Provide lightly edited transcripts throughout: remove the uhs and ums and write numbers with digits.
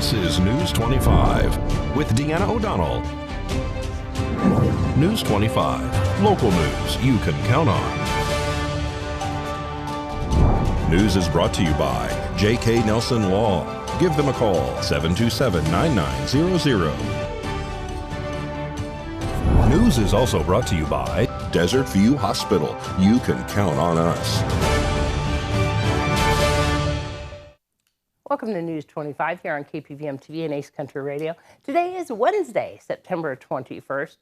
This is News 25 with Deanna O'Donnell. News 25, local news you can count on. News is brought to you by J.K. Nelson Law. Give them a call, 727-9900. News is also brought to you by Desert View Hospital. You can count on us. Welcome to News 25 here on KPVM TV and Ace Country Radio. Today is Wednesday, September 21st.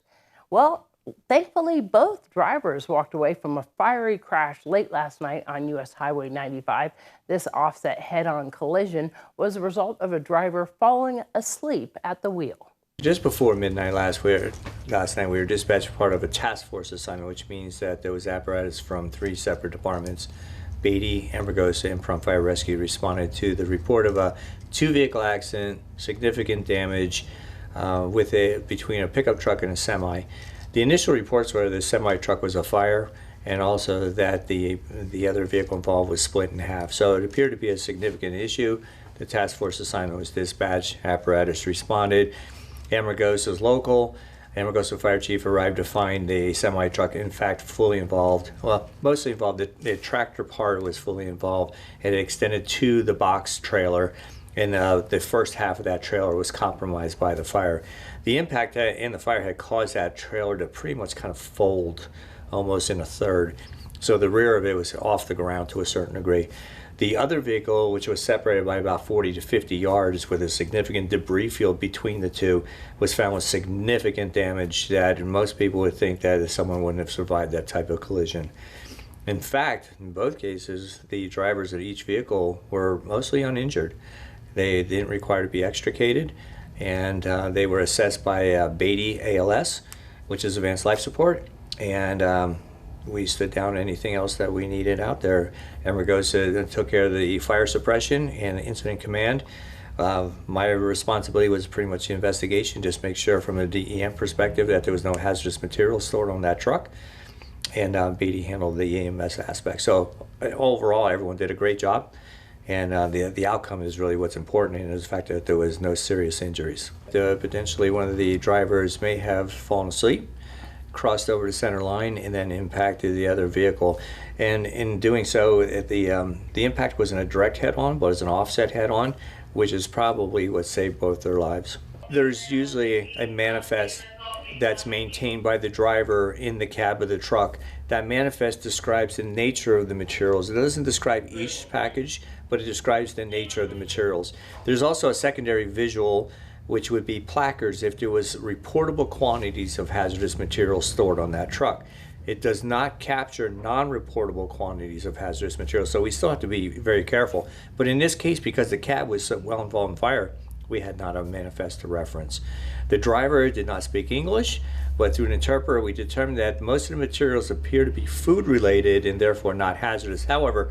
Well, thankfully, both drivers walked away from a fiery crash late last night on U.S. Highway 95. This offset head-on collision was a result of a driver falling asleep at the wheel. Just before midnight last night, we were dispatched part of a task force assignment, which means that there was apparatus from 3 separate departments. Beatty, Ambergosa, and Prompt Fire Rescue responded to the report of a 2-vehicle accident, significant damage between a pickup truck and a semi. The initial reports were the semi truck was afire, and also that the other vehicle involved was split in half. So it appeared to be a significant issue. The task force assignment was dispatched. Apparatus responded. Ambergosa's local. Ambergosa Fire Chief arrived to find the semi-truck, in fact, fully involved. Well, mostly involved. The tractor part was fully involved, and it extended to the box trailer, and the first half of that trailer was compromised by the fire. The impact and the fire had caused that trailer to pretty much kind of fold almost in a third. So the rear of it was off the ground to a certain degree. The other vehicle, which was separated by about 40 to 50 yards with a significant debris field between the two, was found with significant damage that most people would think that someone wouldn't have survived that type of collision. In fact, in both cases, the drivers of each vehicle were mostly uninjured. They didn't require to be extricated, and they were assessed by Beatty ALS, which is Advanced Life Support, and we stood down anything else that we needed out there. Ambergosa took care of the fire suppression and incident command. My responsibility was pretty much the investigation, just make sure from a DEM perspective that there was no hazardous material stored on that truck. And Beatty handled the EMS aspect. So overall, everyone did a great job. And the outcome is really what's important, and is the fact that there was no serious injuries. Potentially one of the drivers may have fallen asleep, crossed over the center line, and then impacted the other vehicle. And in doing so, the impact wasn't a direct head-on, but it was an offset head-on, which is probably what saved both their lives. There's usually a manifest that's maintained by the driver in the cab of the truck. That manifest describes the nature of the materials. It doesn't describe each package, but it describes the nature of the materials. There's also a secondary visual, which would be placards if there was reportable quantities of hazardous materials stored on that truck. It does not capture non-reportable quantities of hazardous materials, so we still have to be very careful. But in this case, because the cab was so well involved in fire, we had not a manifest to reference. The driver did not speak English, but through an interpreter, we determined that most of the materials appear to be food-related and therefore not hazardous. However,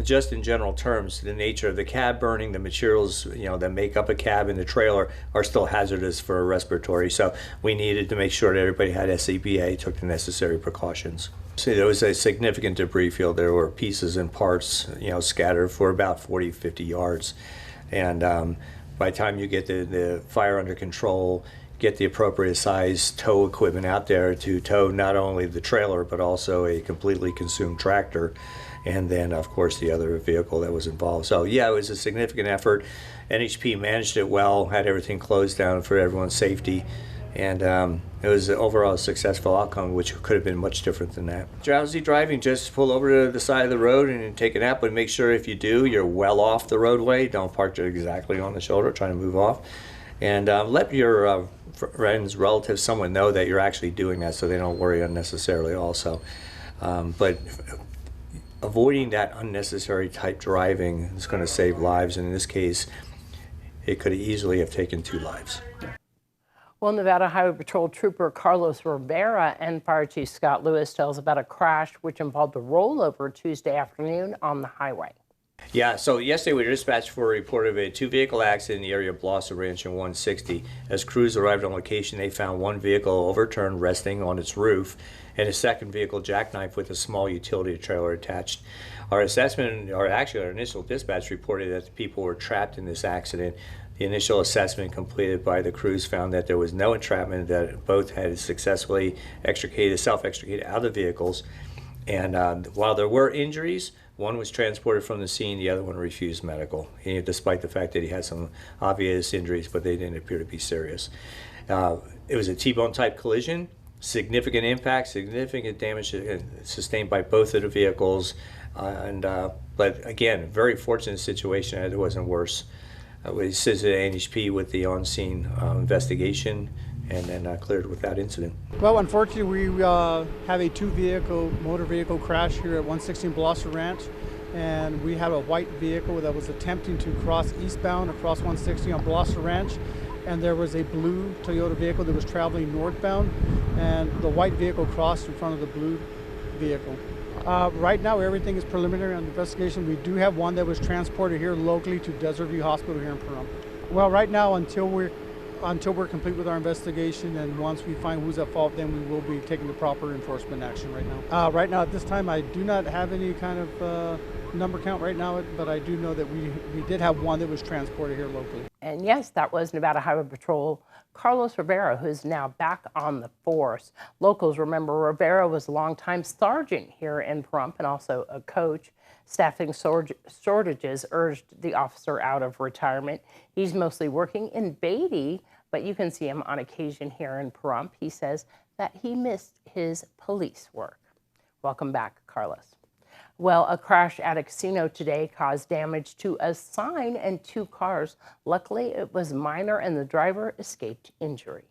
just in general terms, the nature of the cab burning, the materials that make up a cab and the trailer are still hazardous for respiratory. So we needed to make sure that everybody had SCBA, took the necessary precautions. So there was a significant debris field. There were pieces and parts, scattered for about 40, 50 yards. And by the time you get the fire under control, get the appropriate size tow equipment out there to tow not only the trailer, but also a completely consumed tractor, and then of course the other vehicle that was involved. So yeah, it was a significant effort. NHP managed it well, had everything closed down for everyone's safety, and it was overall a successful outcome, which could have been much different than that. Drowsy driving, just pull over to the side of the road and take a nap, but make sure if you do, you're well off the roadway. Don't park exactly on the shoulder, trying to move off. And let your friends, relatives, someone know that you're actually doing that, so they don't worry unnecessarily also. But avoiding that unnecessary type driving is going to save lives, and in this case, it could easily have taken 2 lives. Well, Nevada Highway Patrol Trooper Carlos Rivera and Fire Chief Scott Lewis tells about a crash which involved a rollover Tuesday afternoon on the highway. Yeah, so yesterday we were dispatched for a report of a 2-vehicle accident in the area of Blossom Ranch and 160. As crews arrived on location, they found one vehicle overturned resting on its roof and a second vehicle jackknifed with a small utility trailer attached. Our assessment, or actually our initial dispatch, reported that the people were trapped in this accident. The initial assessment completed by the crews found that there was no entrapment, that both had successfully self-extricated out of the vehicles. And while there were injuries, one was transported from the scene, the other one refused medical, despite the fact that he had some obvious injuries, but they didn't appear to be serious. It was a T-bone type collision, significant impact, significant damage sustained by both of the vehicles. But again, very fortunate situation that it wasn't worse. We assisted NHP with the on-scene investigation and then cleared without incident. Well, unfortunately, we have a motor vehicle crash here at 116 Blosser Ranch, and we have a white vehicle that was attempting to cross eastbound across 160 on Blosser Ranch, and there was a blue Toyota vehicle that was traveling northbound, and the white vehicle crossed in front of the blue vehicle. Right now, everything is preliminary on the investigation. We do have one that was transported here locally to Desert View Hospital here in Pahrump. Well, right now, until we're complete with our investigation, and once we find who's at fault, then we will be taking the proper enforcement action right now. Right now, at this time, I do not have any kind of number count right now, but I do know that we did have one that was transported here locally. And yes, that was Nevada Highway Patrol Carlos Rivera, who's now back on the force. Locals remember Rivera was a longtime sergeant here in Pahrump and also a coach. Staffing shortages urged the officer out of retirement. He's mostly working in Beatty, but you can see him on occasion here in Pahrump. He says that he missed his police work. Welcome back, Carlos. Well, a crash at a casino today caused damage to a sign and 2 cars. Luckily, it was minor and the driver escaped injury.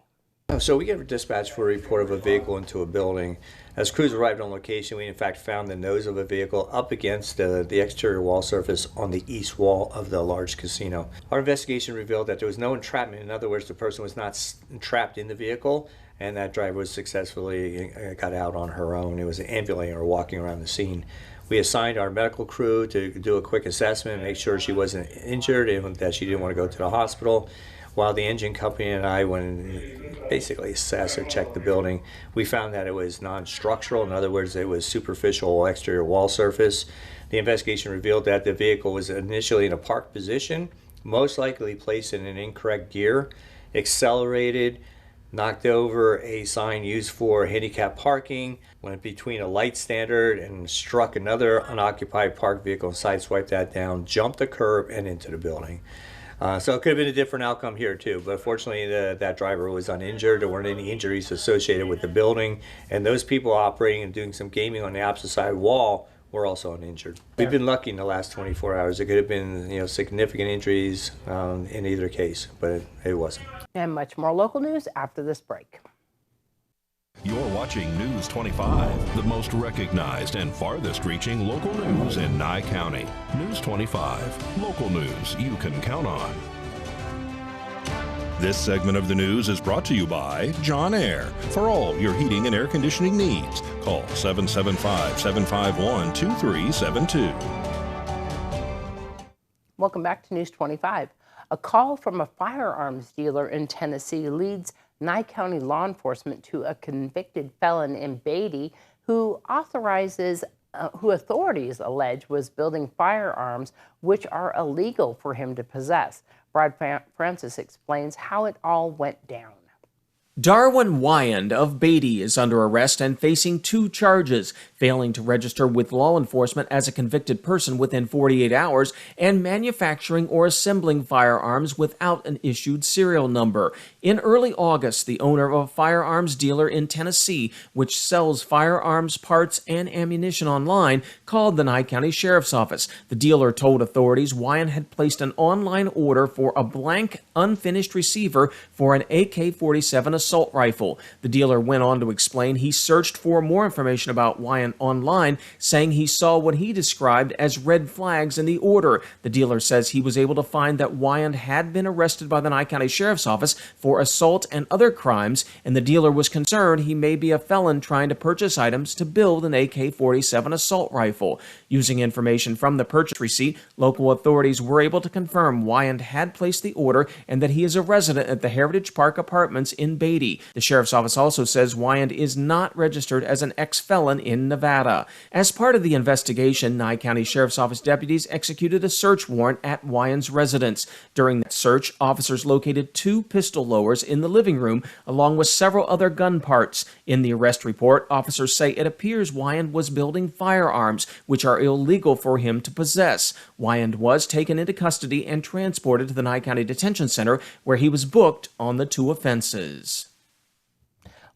So we get dispatch for a report of a vehicle into a building. As crews arrived on location, we in fact found the nose of a vehicle up against the exterior wall surface on the east wall of the large casino. Our investigation revealed that there was no entrapment. In other words, the person was not entrapped in the vehicle, and that driver was successfully got out on her own. It was ambulating or walking around the scene. We assigned our medical crew to do a quick assessment, make sure she wasn't injured and that she didn't want to go to the hospital. While the engine company and I went and basically assessed or checked the building, we found that it was non-structural. In other words, it was superficial exterior wall surface. The investigation revealed that the vehicle was initially in a parked position, most likely placed in an incorrect gear, accelerated, knocked over a sign used for handicap parking, went between a light standard and struck another unoccupied parked vehicle and sideswiped that down, jumped the curb and into the building. So it could have been a different outcome here too, but fortunately that driver was uninjured. There weren't any injuries associated with the building, and those people operating and doing some gaming on the opposite side wall were also uninjured. We've been lucky in the last 24 hours. It could have been significant injuries in either case, but it wasn't. And much more local news after this break. You're watching News 25, the most recognized and farthest reaching local news in Nye County. News 25, local news you can count on. This segment of the news is brought to you by John Air. For all your heating and air conditioning needs, call 775-751-2372. Welcome back to News 25. A call from a firearms dealer in Tennessee leads Nye County law enforcement to a convicted felon in Beatty who authorities allege was building firearms which are illegal for him to possess. Brad Francis explains how it all went down. Darwin Wyand of Beatty is under arrest and facing 2 charges, failing to register with law enforcement as a convicted person within 48 hours and manufacturing or assembling firearms without an issued serial number. In early August, the owner of a firearms dealer in Tennessee, which sells firearms parts and ammunition online, called the Nye County Sheriff's Office. The dealer told authorities Wyand had placed an online order for a blank, unfinished receiver for an AK-47 assault rifle. The dealer went on to explain he searched for more information about Wyand online, saying he saw what he described as red flags in the order. The dealer says he was able to find that Wyand had been arrested by the Nye County Sheriff's Office for assault and other crimes, and the dealer was concerned he may be a felon trying to purchase items to build an AK-47 assault rifle. Using information from the purchase receipt, local authorities were able to confirm Wyand had placed the order and that he is a resident at the Heritage Park Apartments in Beatty. Beatty. The sheriff's office also says Wyand is not registered as an ex-felon in Nevada. As part of the investigation, Nye County Sheriff's Office deputies executed a search warrant at Wyand's residence. During that search, officers located 2 pistol lowers in the living room, along with several other gun parts. In the arrest report, officers say it appears Wyand was building firearms, which are illegal for him to possess. Wyand was taken into custody and transported to the Nye County Detention Center, where he was booked on the 2 offenses.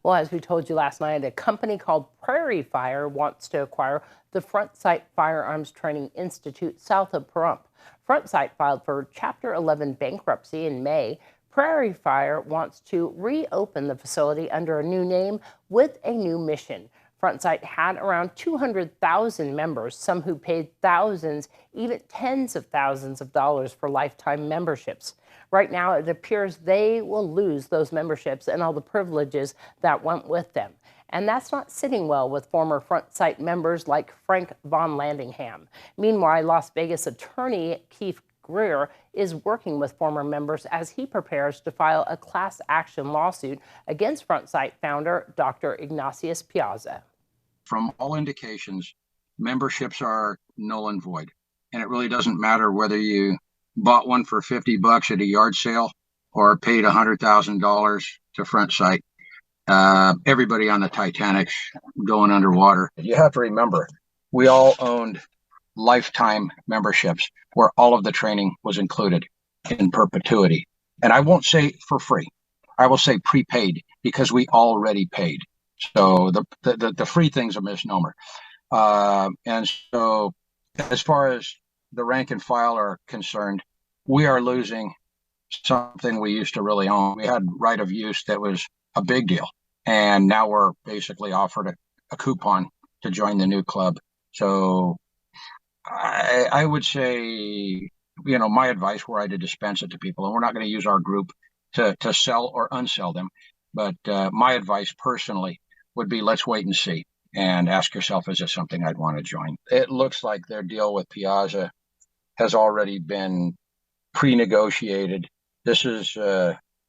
Well, as we told you last night, a company called Prairie Fire wants to acquire the Front Sight Firearms Training Institute south of Pahrump. Front Sight filed for Chapter 11 bankruptcy in May. Prairie Fire wants to reopen the facility under a new name with a new mission. Front Sight had around 200,000 members, some who paid thousands, even tens of thousands of dollars for lifetime memberships. Right now, it appears they will lose those memberships and all the privileges that went with them. And that's not sitting well with former Front Sight members like Frank Von Landingham. Meanwhile, Las Vegas attorney Keith Greer is working with former members as he prepares to file a class action lawsuit against Front Sight founder Dr. Ignatius Piazza. From all indications, memberships are null and void. And it really doesn't matter whether you bought one for $50 at a yard sale or paid $100,000 to Front Sight. Everybody on the Titanic's going underwater. You have to remember, we all owned lifetime memberships where all of the training was included in perpetuity. And I won't say for free. I will say prepaid, because we already paid. So the free thing's a misnomer. And so as far as the rank and file are concerned, we are losing something we used to really own. We had right of use that was a big deal. And now we're basically offered a coupon to join the new club. So I would say, my advice were I to dispense it to people, and we're not going to use our group to sell or unsell them. But my advice personally would be, let's wait and see and ask yourself, is this something I'd want to join? It looks like their deal with Piazza has already been pre-negotiated. This is,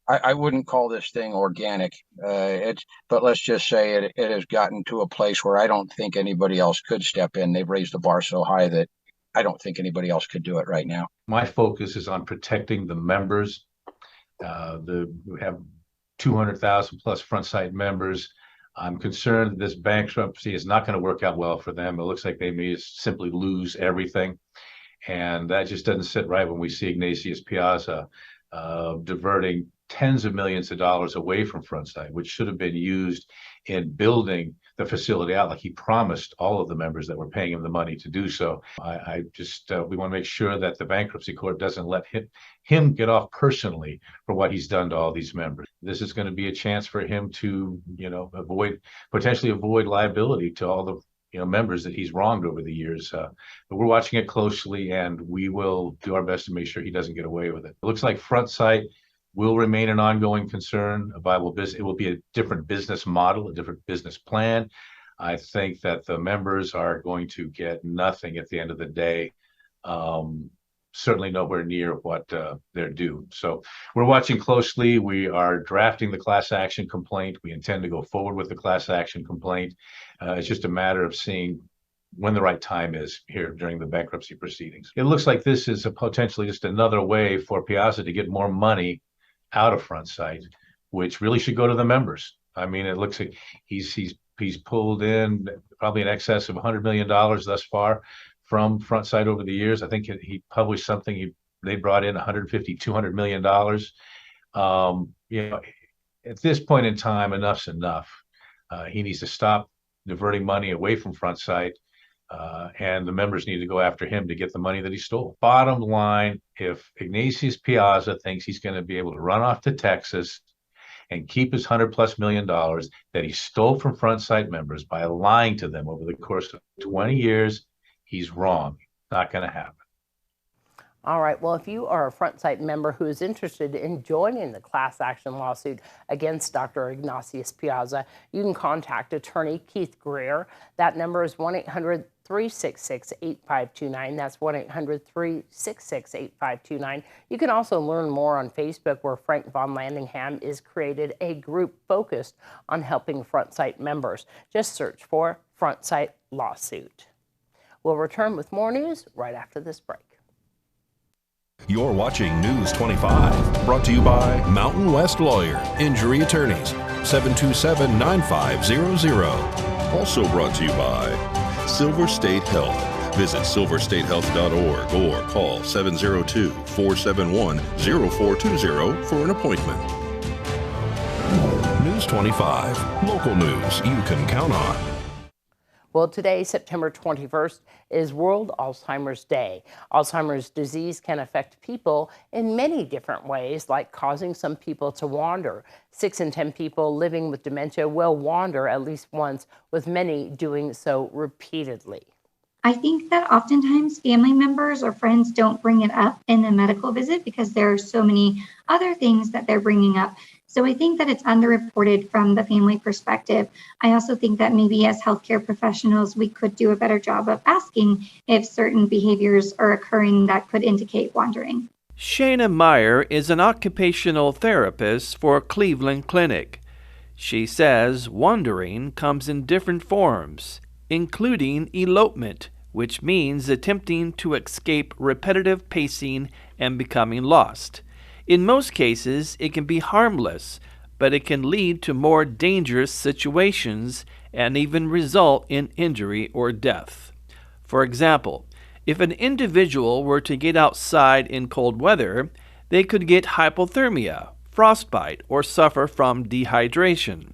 I wouldn't call this thing organic, but let's just say it has gotten to a place where I don't think anybody else could step in. They've raised the bar so high that I don't think anybody else could do it right now. My focus is on protecting the members. We have 200,000 plus Front Sight members. I'm concerned that this bankruptcy is not going to work out well for them. It looks like they may simply lose everything. And that just doesn't sit right when we see Ignatius Piazza diverting tens of millions of dollars away from Front Sight, which should have been used in building the facility out like he promised all of the members that were paying him the money to do so. We want to make sure that the bankruptcy court doesn't let him get off personally for what he's done to all these members. This is going to be a chance for him to, potentially avoid liability to all the members that he's wronged over the years. But we're watching it closely, and we will do our best to make sure he doesn't get away with it. It looks like Front Sight will remain an ongoing concern, a viable business. It will be a different business model, a different business plan. I think that the members are going to get nothing at the end of the day. Certainly nowhere near what they're due. So we're watching closely. We are drafting the class action complaint. We intend to go forward with the class action complaint. It's just a matter of seeing when the right time is here during the bankruptcy proceedings. It looks like this is potentially just another way for Piazza to get more money out of Front Sight, which really should go to the members. I mean, it looks like he's pulled in probably in excess of $100 million thus far from Front Sight over the years. I think he published something, they brought in $150–200 million. At this point in time, enough's enough. He needs to stop diverting money away from Front Sight, and the members need to go after him to get the money that he stole. Bottom line, if Ignatius Piazza thinks he's going to be able to run off to Texas and keep his $100+ million that he stole from Front Sight members by lying to them over the course of 20 years, he's wrong. Not going to happen. All right. Well, if you are a Front Sight member who is interested in joining the class action lawsuit against Dr. Ignatius Piazza, you can contact attorney Keith Greer. That number is 1-800-366-8529. That's 1-800-366-8529. You can also learn more on Facebook, where Frank Von Landingham is created a group focused on helping Front Sight members. Just search for Front Sight Lawsuit. We'll return with more news right after this break. You're watching News 25, brought to you by Mountain West Lawyer, Injury Attorneys, 727-9500. Also brought to you by Silver State Health. Visit silverstatehealth.org or call 702-471-0420 for an appointment. News 25, local news you can count on. Well, today, September 21st, is World Alzheimer's Day. Alzheimer's disease can affect people in many different ways, like causing some people to wander. 6 in 10 people living with dementia will wander at least once, with many doing so repeatedly. I think that oftentimes family members or friends don't bring it up in the medical visit because there are so many other things that they're bringing up. So I think that it's underreported from the family perspective. I also think that maybe as healthcare professionals, we could do a better job of asking if certain behaviors are occurring that could indicate wandering. Shayna Meyer is an occupational therapist for Cleveland Clinic. She says wandering comes in different forms, including elopement, which means attempting to escape repetitive pacing and becoming lost. In most cases, it can be harmless, but it can lead to more dangerous situations and even result in injury or death. For example, if an individual were to get outside in cold weather, they could get hypothermia, frostbite, or suffer from dehydration.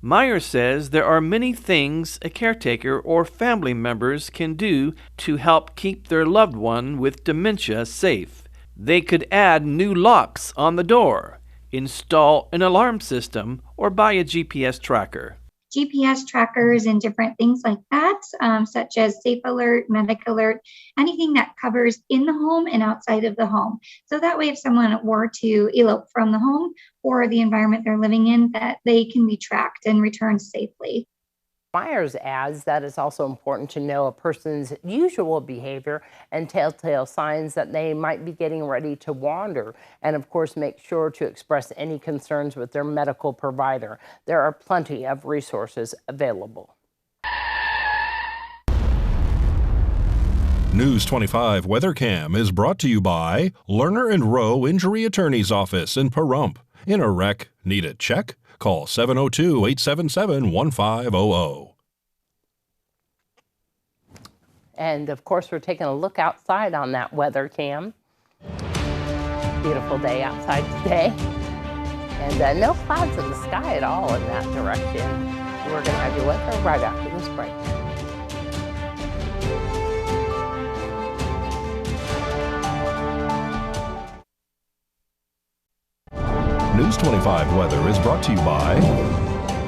Meyer says there are many things a caretaker or family members can do to help keep their loved one with dementia safe. They could add new locks on the door, install an alarm system, or buy a GPS tracker. GPS trackers and different things like that, such as Safe Alert, Medic Alert, anything that covers in the home and outside of the home. So that way, if someone were to elope from the home or the environment they're living in, that they can be tracked and returned safely. Myers adds that it's also important to know a person's usual behavior and telltale signs that they might be getting ready to wander, and of course make sure to express any concerns with their medical provider. There are plenty of resources available. News 25 WeatherCam is brought to you by Lerner and Rowe Injury Attorney's Office in Pahrump. In a wreck, need a check? Call 702-877-1500. And of course, we're taking a look outside on that weather cam. Beautiful day outside today. And no clouds in the sky at all in that direction. We're going to have your weather right after this break. News 25 weather is brought to you by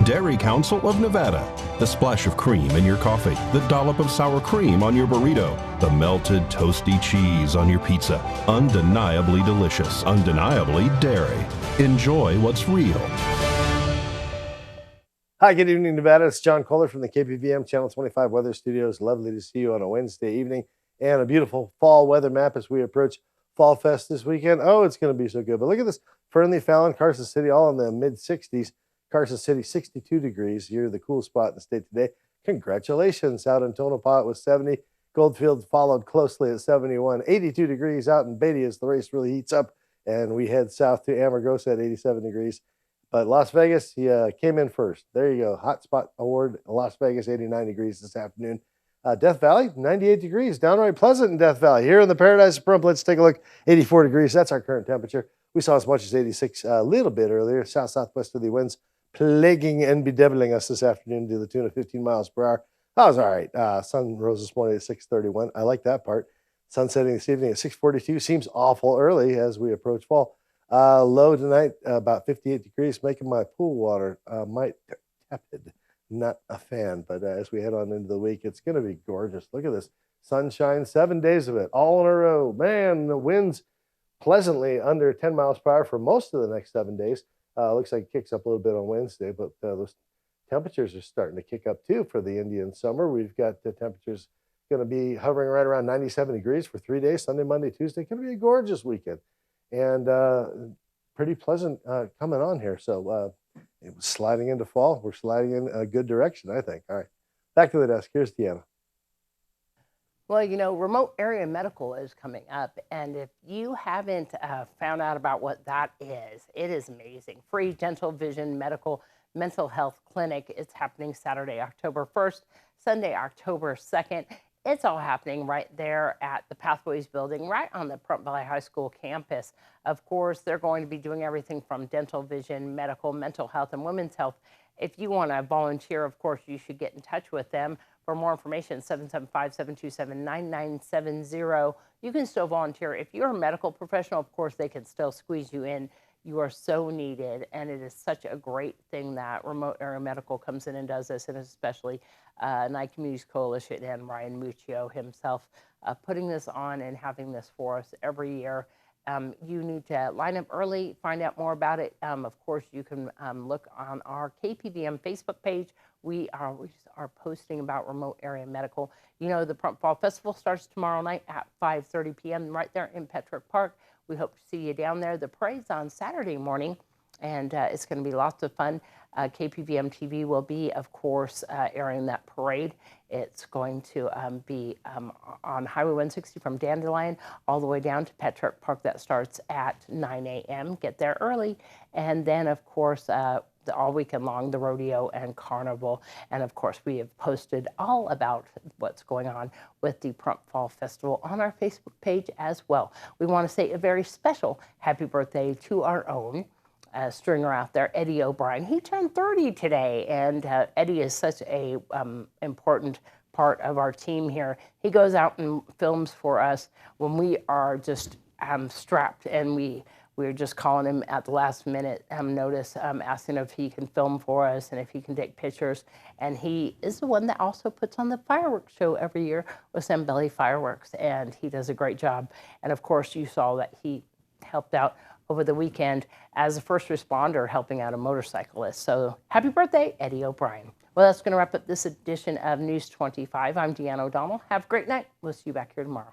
Dairy Council of Nevada. The splash of cream in your coffee, the dollop of sour cream on your burrito, the melted toasty cheese on your pizza. Undeniably delicious, undeniably dairy. Enjoy what's real. Hi, good evening, Nevada. It's John Kohler from the KPVM Channel 25 Weather Studios. Lovely to see you on a Wednesday evening and a beautiful fall weather map as we approach Fall Fest this weekend. Oh, it's going to be so good. But look at this. Fernley, Fallon, Carson City, all in the mid-60s. Carson City, 62 degrees. You're the cool spot in the state today. Congratulations. Out in Tonopah, it was 70. Goldfield followed closely at 71. 82 degrees out in Beatty as the race really heats up. And we head south to Amargosa at 87 degrees. But Las Vegas, he came in first. There you go. Hot Spot Award, Las Vegas, 89 degrees this afternoon. Death Valley, 98 degrees. Downright pleasant in Death Valley. Here in the Paradise of Pahrump, let's take a look. 84 degrees. That's our current temperature. We saw as much as 86 a little bit earlier. South-southwesterly winds plaguing and bedeviling us this afternoon to the tune of 15 miles per hour. That was all right. Sun rose this morning at 6:31. I like that part. Sun setting this evening at 6:42. Seems awful early as we approach fall. Low tonight, about 58 degrees, making my pool water might tepid. Not a fan, but as we head on into the week, it's going to be gorgeous. Look at this. Sunshine, 7 days of it, all in a row. Man, the winds pleasantly under 10 miles per hour for most of the next 7 days. Looks like it kicks up a little bit on Wednesday, but those temperatures are starting to kick up too for the Indian summer. We've got the temperatures going to be hovering right around 97 degrees for 3 days, Sunday, Monday, Tuesday. Going to be a gorgeous weekend and pretty pleasant coming on here. So it was sliding into fall. We're sliding in a good direction, I think. All right, back to the desk. Here's Deanna. Well, you know, remote area medical is coming up, and if you haven't found out about what that is, it is amazing. Free dental, vision, medical, mental health clinic. It's happening Saturday, October 1st, Sunday, October 2nd. It's all happening right there at the Pathways building, right on the Front Valley High School campus. Of course, they're going to be doing everything from dental, vision, medical, mental health, and women's health. If you want to volunteer, of course, you should get in touch with them. For more information, 775-727-9970. You can still volunteer. If you're a medical professional, of course, they can still squeeze you in. You are so needed, and it is such a great thing that Remote Area Medical comes in and does this, and especially Night Communities Coalition and Ryan Muccio himself putting this on and having this for us every year. You need to line up early, find out more about it. Of course, you can look on our KPVM Facebook page. We just are posting about Remote Area Medical. You know, the Front Fall Festival starts tomorrow night at 5:30 p.m. right there in Petrick Park. We hope to see you down there. The parade's on Saturday morning, and it's going to be lots of fun. KPVM TV will be, of course, airing that parade. It's going to be on Highway 160 from Dandelion all the way down to Petrick Park. That starts at 9 a.m. Get there early. And then, of course, all weekend long, the rodeo and carnival. And, of course, we have posted all about what's going on with the Front Fall Festival on our Facebook page as well. We want to say a very special happy birthday to our own stringer out there, Eddie O'Brien. He turned 30 today, and Eddie is such a important part of our team here. He goes out and films for us when we are just strapped, and we're just calling him at the last minute notice, asking if he can film for us and if he can take pictures. And he is the one that also puts on the fireworks show every year with Zambelli Fireworks, and he does a great job. And of course, you saw that he helped out over the weekend as a first responder helping out a motorcyclist. So happy birthday, Eddie O'Brien. Well, that's going to wrap up this edition of News 25. I'm Deanna O'Donnell. Have a great night. We'll see you back here tomorrow.